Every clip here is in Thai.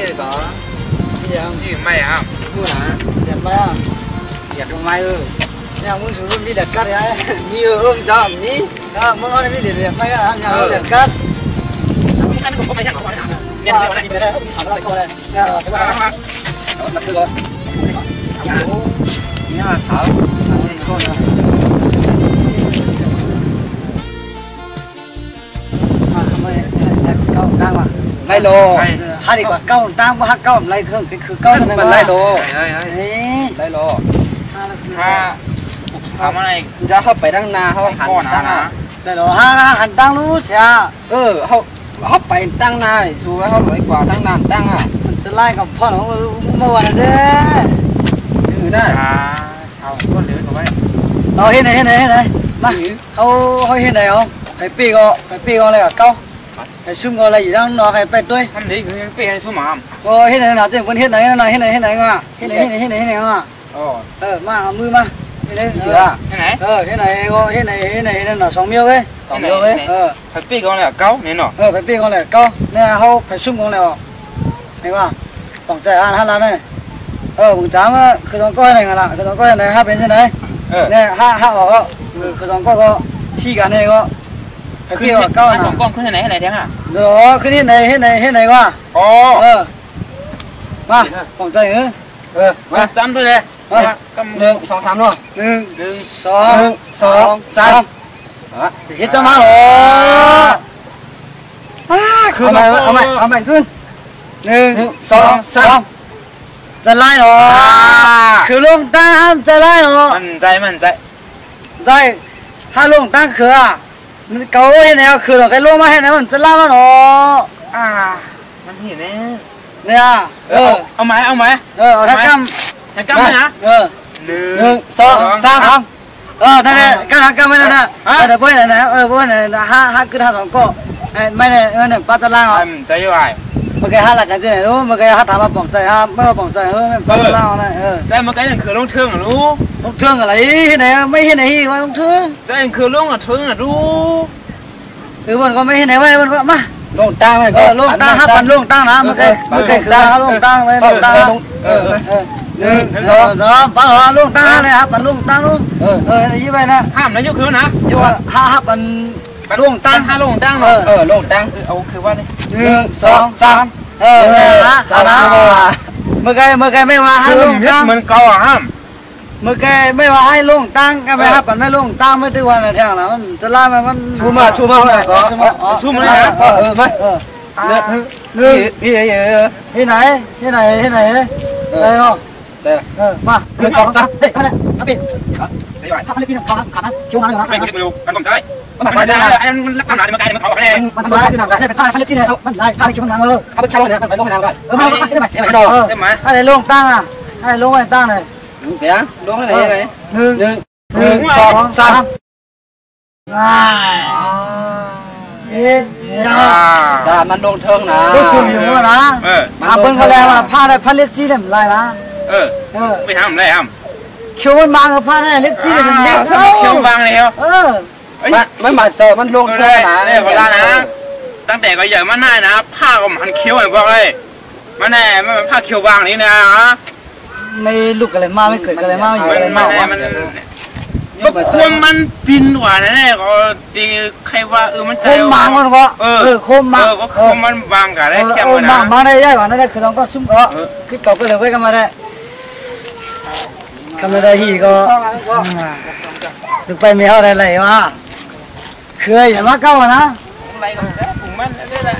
rồi có gì không gì mày à mua hả đẹp mày à đẹp trong mày nhà muốn sử dụng đi đẹp cắt đấy nhiều hơn cho nhỉ đó muốn nói đi đẹp mày à nhà đẹp cắt anh cũng có mày nhá nghe đây đây đây sắm lại coi đây các bạn đó tập được rồi nhá sáu coi câu đang mà lai lô hai đi quả câu đang có hát câu lai khương cái khử câu này lai lô lai lô haทำอะไร จะเข้าไปตั้งนาเขาหันตั้งนาlai lô haหันตั้งรู้เสียเขาไปตั้งนาสู้เขาหน่อยกว่าตั้งนานตั้งอ่ะจะไล่กับพ่อของเมื่อวันเด้อได้sao có lưới của mấyเอาเห็นไหนมาเขาเห็นไหนเอาไปปีก็อะไรกับเก้าไปซุ่มก็อะไรอยู่ด้านนอกไปด้วย ทำดีคือไปให้ซุ่มอ่ะก็เห็นไหนนะเจ้าคนเห็นไหนนะเห็นไหนงะเห็นไหนงะมาเอามือมาเห็นไหนเห็นไหนเห็นไหนก็เห็นไหนนั่นน่ะ2 miếng ấy 2 miếng ấyไปปีก็อะไรเก้าเนี่ยเนาะไปปีก็อะไรเก้าเนี่ยเขาไปซุ่มก็อะไรไหนว่าต้องใจอ่านฮัลโหลเนี่ยผมจำว่าคือต้องก้อยไหนกันล่ะคือต้องก้อยไหน5เป็นที่ไหนเนี่ย5ออกก็คือต้องก้อยก็ชี้กันเนี่ยก็ไปปีก็เก้านะ2 conขึ้นไหนเดี๋ยวฮะเดี๋ยวขึ้นที่ไหนก็มาต้องใจมาจำด้วยเลย1 2 3ด้วย1 2 3เฮ็ดจะมาหรอคือเอาใหม่ขึ้น1 2 3จะไล่หรอคือลงตั้งจะไล่หรอมันใจได้ถ้าลงตั้งคือมันเก่าให้แนวคือเราใครลงมาให้แนวมันจะไล่มาหรอมันเห็นเนี่ยเอาไหมเอาถ้ากำเลยนะ1 2 3นั่นแหละกำไม่นั่นนะเดี๋ยวพวกไหน5คือ2ก็ไม่เนี่ยป้าจะล่างเหรอใจอยู่ไงเมื่อกี้หลักกันที่ไหนรู้เมื่อกี้ถามมาป่องใจไม่มาป่องใจป้าจะล่างอะไรแต่เมื่อกี้ยังคือลงเทืองรู้ลงเทืองอะไรที่ไหนไม่ที่ไหนว่าลงเทืองแต่ยังคือลงเทืองรู้มันก็ไม่ที่ไหนไว้มันก็มาลงตั้งเลยลงตั้ง5 ปันลงตั้งนะเมื่อกี้คือลงตั้งไว้ลงตั้ง1 2 3ปันลงตั้งเลยครับปันลงตั้งลูกยี่ไปนะห้ามนะยกคือนะยก5 ปันลงตั้ง5ลงตั้งลงตั้งเอาคือว่านี่1 2 3นะเมื่อกี้ไม่ว่าให้ลงตั้งมันเก่าห้ามเมื่อกี้ไม่ว่าให้ลงตั้งก็ไม่ครับปันไม่ลงตั้งไม่ถึงวันแทงแล้วมันจะล่ามันชูมาเลยไม่ที่ไหนอะไรเนาะมา1 2 3เฮ้ยมาเลยมาปิดถ้าไม่ปิดขาดนะชิวมาเลยนะไม่คือดูกันต้องใช้มันได้อันมันรับทำหนาในเมืองไกลมันเขาไปเลยมันทำร้ายคือหนังได้เป็นผ้าเล็กที่ไหนมันได้ผ้าเล็กชิ้นมันหนังเขาไปใช้เลยมันลงไปน้ำกันมาได้ไหมได้ไหมให้ลงตั้งให้ลงไว้ตั้งเลยเดี๋ยวลงให้ไหน1 2 3จ้ามันลงเทิงนะก็สูงอยู่นะมาเบิ้งเขาแล้วผ้าได้ผ้าเล็กจี้ได้มันไรนะไม่ทำได้ครับเขียวมันบางกับผ้าได้เล็กจี้ได้มันเล็กเขียวบางเลยไม่หมายเสมันลงเทิงนะเวลานะตั้งแต่ก็ใหญ่มาหน้านะผ้าก็มันเขียวเหมือนพวกเลยมันแน่มันผ้าเขียวบางนี่นะไม่ลุกอะไรมากไม่เกิดอะไรมากอยู่อะไรมากก็ควมมันปินหวานแน่ก็ตีใครว่ามันใจโคมบางมันก็โคมบางก็โคมมันบางกันได้แค่มันนะมาได้กว่านั่นได้คือเราก็ซุ่มก็คือเก่าก็เลยไว้กันมาได้กำลังได้ฮีก็ถึงไปไม่เอาอะไรวะเคยอย่ามาเก้านะอะไรก็แซ่บผมมันได้เลย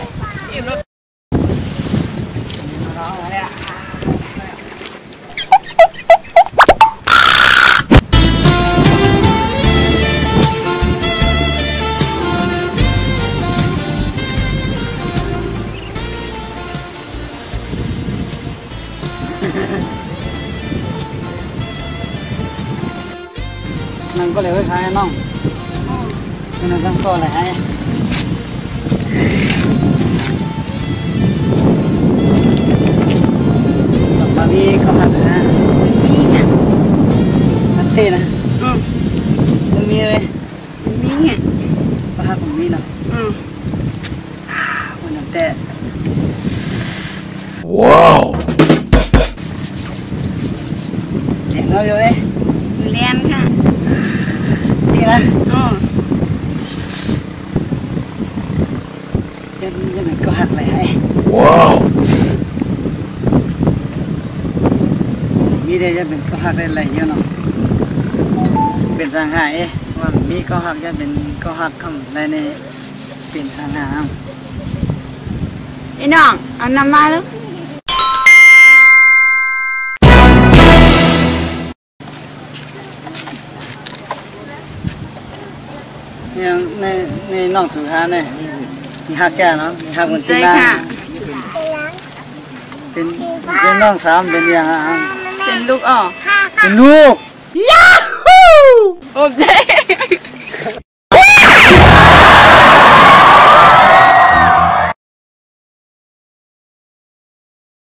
นั่งก็เลยไว้ขายน้องนั่งทั้งตัวเลยให้ตอนนี้เขาหัดนะหัดเท่นะมันมีเลยมีไงเขาหัดผมมีนะมันน้ำแต่ว้า มีได้จะเป็นก็หักได้หลายเยอะเนาะเป็นสังหารว่ามีก็หักจะเป็นก็หักคำในเป็นสังหาร ไอ้น้องเอาน้ำมาแล้ว เนี่ยในน้องสุภาเนี่ยมีหักแก่เนาะมีหักคนจีนเป็นน้องสามเป็นยัง เป็นลูกอ่อ เป็นลูก ยาฮูโอเค